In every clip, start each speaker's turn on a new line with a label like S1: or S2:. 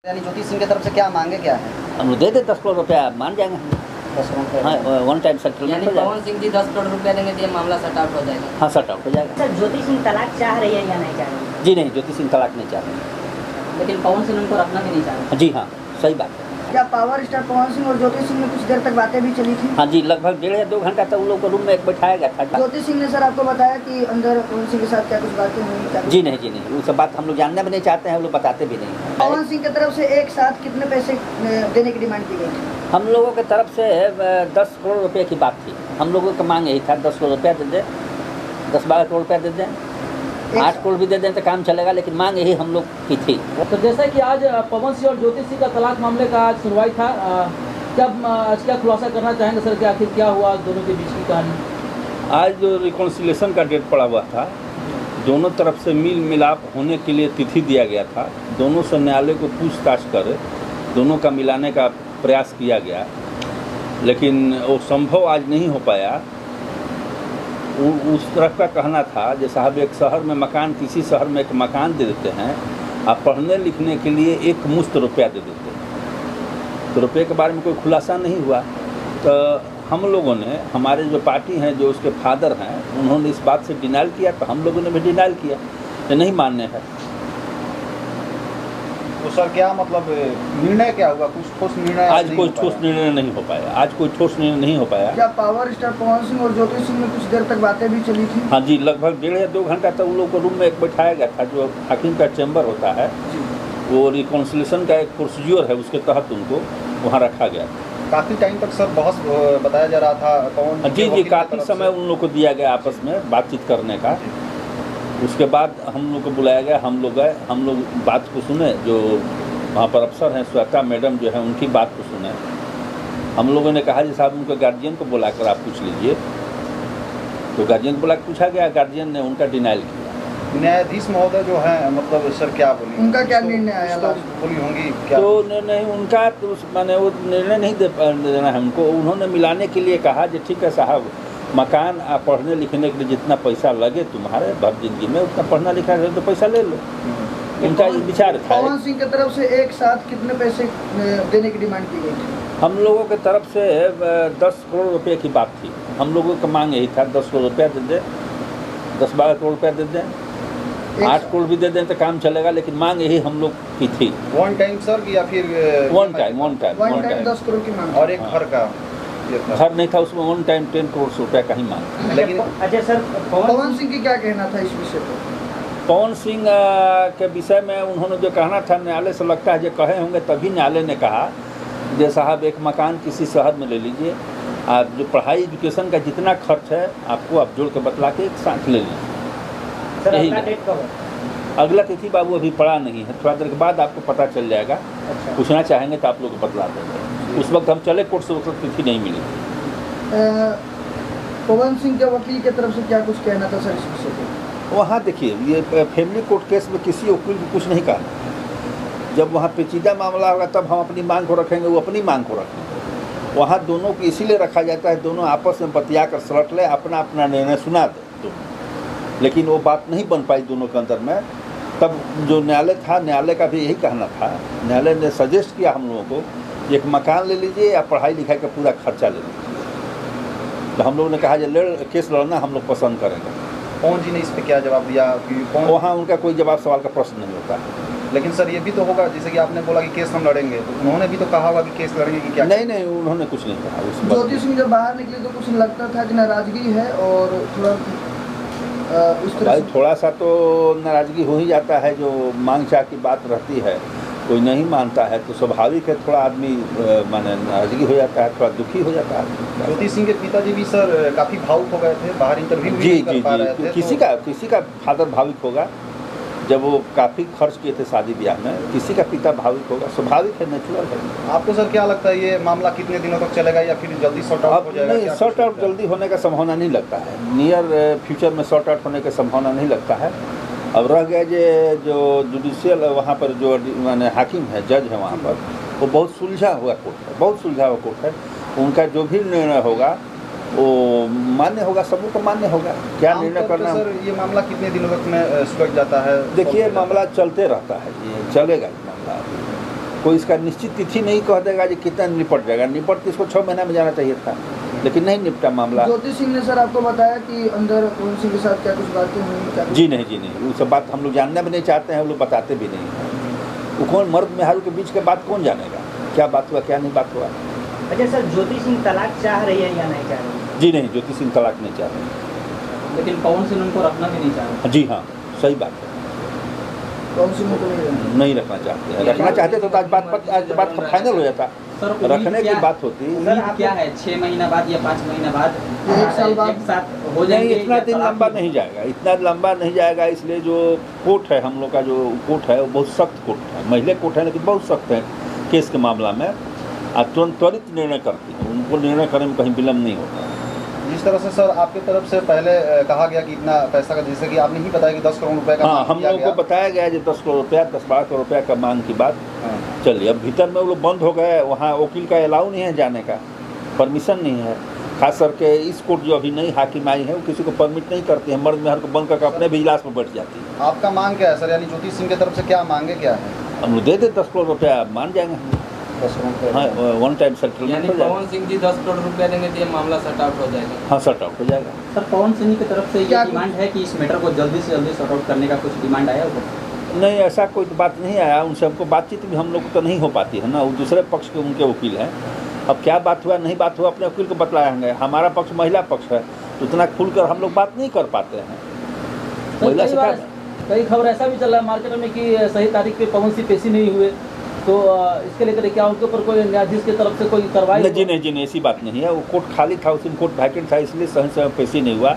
S1: यानी ज्योति सिंह की तरफ से क्या मांगे क्या है?
S2: हम लोग दे दे 10 करोड़ रुपया, मान जाएंगे हम।
S1: 10 करोड़?
S2: हाँ, वन टाइम सेटलमेंट
S3: यानी
S2: हो जाएगा।
S3: पवन सिंह जी 10 करोड़ रुपया देंगे तो ये मामला सट आउट हो जाएगा।
S2: हाँ, सट आउट हो जाएगा।
S4: सर, ज्योति सिंह तलाक चाह रही है या नहीं चाह रही?
S2: जी नहीं, ज्योति सिंह तलाक नहीं चाह रहे।
S4: लेकिन पवन सिंह उनको रखना भी नहीं चाह रहे।
S2: जी हाँ, सही बात है।
S5: क्या पावर स्टार पवन सिंह और ज्योति सिंह में कुछ देर तक बातें भी चली थी?
S2: हाँ जी, लगभग 1.5 या 2 घंटा तक उन लोग को रूम में एक बैठाया गया था।
S5: ज्योति सिंह ने सर आपको बताया कि अंदर पवन सिंह के साथ क्या कुछ बातें हुई? क्या
S2: जी नहीं, वो सब बात हम लोग जानना भी नहीं चाहते हैं, वो लोग बताते भी नहीं।
S5: पवन सिंह की तरफ से एक साथ कितने पैसे देने की डिमांड की गई थी?
S2: हम लोगों की तरफ से 10 करोड़ रुपये की बात थी। हम लोगों का मांग यही था, 10 करोड़ रुपया दे दें, 10-12 करोड़ रुपया दे दें, 8 करोड़ भी दे दें तो काम चलेगा, लेकिन मांग यही हम लोग की थी।
S6: तो जैसा कि आज पवन सिंह और ज्योति सिंह का तलाक मामले का आज सुनवाई था, आज क्या खुलासा करना चाहेंगे सर कि आखिर क्या हुआ दोनों के बीच की कहानी?
S7: आज जो रिकॉन्सिलेशन का डेट पड़ा हुआ था, दोनों तरफ से मिल मिलाप होने के लिए तिथि दिया गया था। दोनों से न्यायालय को पूछताछ कर दोनों का मिलाने का प्रयास किया गया, लेकिन वो संभव आज नहीं हो पाया। उस तरफ का कहना था जो साहब एक शहर में मकान, किसी शहर में एक मकान दे देते हैं, आप पढ़ने लिखने के लिए एक मुश्त रुपया दे देते हैं। तो रुपये के बारे में कोई खुलासा नहीं हुआ। तो हम लोगों ने, हमारे जो पार्टी हैं, जो उसके फादर हैं, उन्होंने इस बात से डिनाइल किया, तो हम लोगों ने भी डिनाइल किया कि नहीं मान्य है।
S1: तो सर क्या मतलब निर्णय क्या हुआ? कुछ ठोस निर्णय
S7: आज कोई ठोस निर्णय नहीं हो पाया। आज कोई ठोस निर्णय नहीं हो पाया।
S5: क्या पावर स्टार पवन सिंह और ज्योति सिंह में कुछ देर तक बातें भी चली थी?
S7: हाँ जी, लगभग 1.5 या 2 घंटा तक उन लोग को रूम में एक बैठाया गया था। जो हाकिम का चैम्बर होता है, वो रिकॉन्सिलेशन का एक प्रोसीजर है, उसके तहत उनको वहाँ रखा गया।
S1: काफी टाइम तक सर बहस बताया जा रहा था पवन
S7: जी, काफ़ी समय उन लोग को दिया गया आपस में बातचीत करने का। उसके बाद हम लोग को बुलाया गया, हम लोग गए, हम लोग बात को सुने। जो वहाँ पर अफसर हैं, श्वेता मैडम जो है, उनकी बात को सुने। हम लोगों ने कहा जी साहब उनके गार्जियन को बुलाकर आप पूछ लीजिए। तो गार्जियन को बुला के पूछा गया, गार्जियन ने उनका डिनाइल किया।
S1: न्यायाधीश महोदय जो है, मतलब सर क्या बोली,
S5: उनका क्या निर्णय आया?
S1: बोली होंगी क्या?
S7: तो नहीं, उनका तो माने वो निर्णय नहीं देना है उनको। उन्होंने मिलाने के लिए कहा कि ठीक है साहब, मकान आप पढ़ने लिखने के लिए जितना पैसा लगे तुम्हारे भर जिंदगी में, उतना पढ़ना लिखा है तो पैसा ले लो। उनका विचार था।
S5: पवन सिंह की तरफ से एक साथ कितने पैसे देने की डिमांड की गई थी?
S7: हम लोगों की तरफ से 10 करोड़ रुपये की बात थी। हम लोगों का मांग यही था, 10 करोड़ रुपया दे दें, 10-12 करोड़ रुपया दे दें, 8 करोड़ भी दे दें तो काम चलेगा, लेकिन मांग यही हम लोग की थी।
S1: वन टाइम सर या फिर
S7: वन टाइम
S5: 10 करोड़ की मांग?
S1: और एक घर का
S7: घर नहीं था उसमें, वन टाइम 10 करोड़ रुपया का ही मांग।
S1: लेकिन
S4: अच्छा सर,
S5: पवन सिंह की क्या कहना था इस विषय पर?
S7: पवन सिंह के विषय में उन्होंने जो कहना था, न्यायालय से लगता है जो कहे होंगे, तभी न्यायालय ने कहा जे साहब एक मकान किसी शहर में ले लीजिए, आप जो पढ़ाई एजुकेशन का जितना खर्च है आपको आप जोड़ के बतला के एक साथ ले लीजिए।
S4: सर
S7: यही
S4: अगला डेट कब है?
S7: अगला तिथि बाबू अभी पड़ा नहीं है, थोड़ा देर के बाद आपको पता चल जाएगा।
S4: अच्छा।
S7: पूछना चाहेंगे तो आप लोग को बतला देंगे। उस वक्त हम चले कोर्ट से, उस वक्त तिथि नहीं मिली।
S5: पवन सिंह के वकील की तरफ से क्या कुछ कहना था सर इस विषय पर?
S7: वहाँ देखिए, ये फैमिली कोर्ट केस में किसी वकील को कुछ नहीं कहा। जब वहाँ पेचीदा मामला होगा तब हम अपनी मांग को रखेंगे, वो अपनी मांग को रखेंगे। वहाँ दोनों को इसीलिए रखा जाता है, दोनों आपस में बतिया कर सलट ले, अपना अपना निर्णय सुना दे दोनों। लेकिन वो बात नहीं बन पाई दोनों के अंदर में। तब जो न्यायालय था, न्यायालय का भी यही कहना था। न्यायालय ने सजेस्ट किया हम लोगों को एक मकान ले लीजिए या पढ़ाई लिखाई का पूरा खर्चा ले लीजिए। तो हम लोगों ने कहा केस लड़ना हम लोग पसंद करेंगे।
S1: पवन जी ने इस पे क्या जवाब दिया?
S7: वहाँ उनका कोई जवाब सवाल का प्रश्न नहीं होता है।
S1: लेकिन सर ये भी तो होगा, जैसे कि आपने बोला कि केस हम लड़ेंगे, तो उन्होंने भी तो कहा होगा कि केस लड़ेंगे कि क्या?
S7: नहीं, उन्होंने कुछ नहीं कहा।
S5: ज्योति सिंह जब बाहर निकली तो कुछ लगता था कि नाराजगी है, और थोड़ा उस तरह
S7: भाई थोड़ा सा तो नाराजगी हो ही जाता है। जो मांग चाह की बात रहती है, कोई नहीं मानता है तो स्वाभाविक है, थोड़ा आदमी माने नाराजगी हो जाता है, थोड़ा दुखी हो जाता है।
S1: ज्योति सिंह के पिताजी भी सर काफी भावुक हो गए थे, बाहर इंटरव्यू भी नहीं कर पा रहे थे।
S7: किसी का फादर भावुक होगा जब वो काफ़ी खर्च किए थे शादी ब्याह में, किसी का पिता भावुक होगा, स्वाभाविक है, नेचुरल है।
S1: आपको सर क्या लगता है ये मामला कितने दिनों तक चलेगा या फिर जल्दी सॉर्ट आउट हो जाएगा?
S7: नहीं, सॉर्ट आउट जल्दी होने का संभावना नहीं लगता है। नियर फ्यूचर में सॉर्ट आउट होने का संभावना नहीं लगता है। अब रह गया जो जुडिशियल वहाँ पर जो माने हाकिम है, जज है वहाँ पर, वो बहुत सुलझा हुआ कोर्ट है, बहुत सुलझा हुआ कोर्ट है। उनका जो भी निर्णय होगा वो मान्य होगा, सबों को मान्य होगा। क्या निर्णय करना
S1: सर, ये मामला कितने दिनों तक में सुलझ जाता है?
S7: देखिए मामला चलते रहता है, ये चलेगा ये मामला। कोई इसका निश्चित तिथि नहीं कह देगा कि कितना निपट जाएगा। निपट तो इसको 6 महीना में जाना चाहिए था, लेकिन नहीं निपटा मामला।
S5: ज्योति सिंह ने सर आपको बताया कि अंदर पवन सिंह के साथ क्या कुछ बातें हुई? क्या कुछ-
S7: जी नहीं, वो सब बात हम लोग जानना भी नहीं चाहते हैं, वो लोग बताते भी नहीं हैं। वो कौन मर्द मेहरारू के बीच के बात कौन जानेगा, क्या बात हुआ क्या नहीं बात हुआ।
S4: अच्छा सर, ज्योति सिंह तलाक चाह रही है या नहीं चाह रही?
S7: जी नहीं, ज्योति सिंह तलाक नहीं चाह रहे।
S6: लेकिन पवन सिंह उनको रखना भी नहीं चाह रहे।
S7: जी हाँ, सही बात है,
S5: पवन सिंह को
S7: नहीं रखना चाहते हैं। रखना चाहते तो आज बात फाइनल हो जाता, रखने की बात होती।
S4: सर क्या है, 6 महीना बाद या 5 महीना बाद,
S5: 1 साल बाद
S4: एक साथ हो
S7: नहीं,
S4: जाएंगे?
S7: इतना दिन लंबा नहीं जाएगा, इतना लंबा नहीं जाएगा। इसलिए जो कोर्ट है हम लोग का, जो कोर्ट है वो बहुत सख्त कोर्ट है, महिला कोर्ट है लेकिन बहुत सख्त है केस के मामला में, और तुरंत त्वरित निर्णय करती है। उनको निर्णय करने में कहीं विलम्ब नहीं होता।
S1: जिस तरह से सर आपकी तरफ से पहले कहा गया कि इतना पैसा का, जैसे कि आपने ही बताया कि 10 करोड़ रुपए का
S7: हाँ,
S1: मांग
S7: हम
S1: किया
S7: लोगों
S1: गया।
S7: को बताया गया कि 10 करोड़ रुपया, 10-12 करोड़ रुपया का मांग की बात
S1: हाँ।
S7: चलिए। अब भीतर में वो लोग बंद हो गए, वहाँ वकील का अलाउ नहीं है जाने का, परमिशन नहीं है। खास करके इस कोर्ट जो अभी नई हाकिम आई है वो किसी को परमिट नहीं करती है, मर्द मेहर को बंद करके अपने भी इलाज में बैठ जाती है।
S1: आपका मांग क्या है सर, यानी ज्योति सिंह की तरफ से क्या मांगे क्या है?
S7: हम लोग दे दे 10 करोड़ रुपया, मान जाएंगे हम।
S1: 10 करोड़ रुपए।
S7: हाँ, वन टाइम सेटलमेंट
S3: यानी
S7: हो जाएगा।
S3: पवन सिंह जी 10 करोड़ रुपया देंगे तो ये मामला सॉर्ट आउट हो जाएगा।
S7: हाँ, सॉर्ट आउट हो जाएगा।
S6: सर पवन सिंह की तरफ से
S5: क्या
S6: ये डिमांड है कि इस मैटर को जल्दी से जल्दी सॉर्ट आउट करने का कुछ डिमांड आया होगा?
S7: नहीं, ऐसा कोई तो बात नहीं आया उनसे। हमको बातचीत भी हम लोग को तो नहीं हो पाती है ना, वो दूसरे पक्ष के उनके वकील हैं। अब क्या बात हुआ नहीं बात हुआ अपने वकील को बतलाएंगे। हमारा पक्ष महिला पक्ष है, तो इतना खुलकर हम लोग बात नहीं कर पाते हैं। महिला से क्या,
S6: कई खबर ऐसा भी चल रहा है मार्केट में कि सही तारीख पे पवन सिंह पेशी नहीं हुए, तो इसके लेकर क्या उनके ऊपर कोई न्यायाधीश की तरफ से कोई कार्रवाई?
S7: जी नहीं, ऐसी बात नहीं है। वो कोर्ट खाली था, उस दिन कोर्ट वैकेंट था, इसलिए सही समय पेशी नहीं हुआ।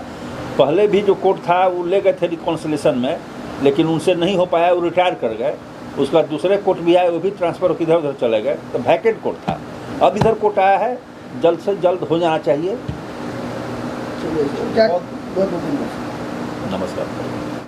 S7: पहले भी जो कोर्ट था वो ले गए थे रिकॉन्सिलेशन में, लेकिन उनसे नहीं हो पाया, वो रिटायर कर गए। उसके बाद दूसरे कोर्ट भी आए, वो भी ट्रांसफ़र इधर उधर चले गए, तो वैकेंट कोर्ट था। अब इधर कोर्ट आया है, जल्द से जल्द हो जाना चाहिए।
S5: क्या बहुत
S7: नमस्कार।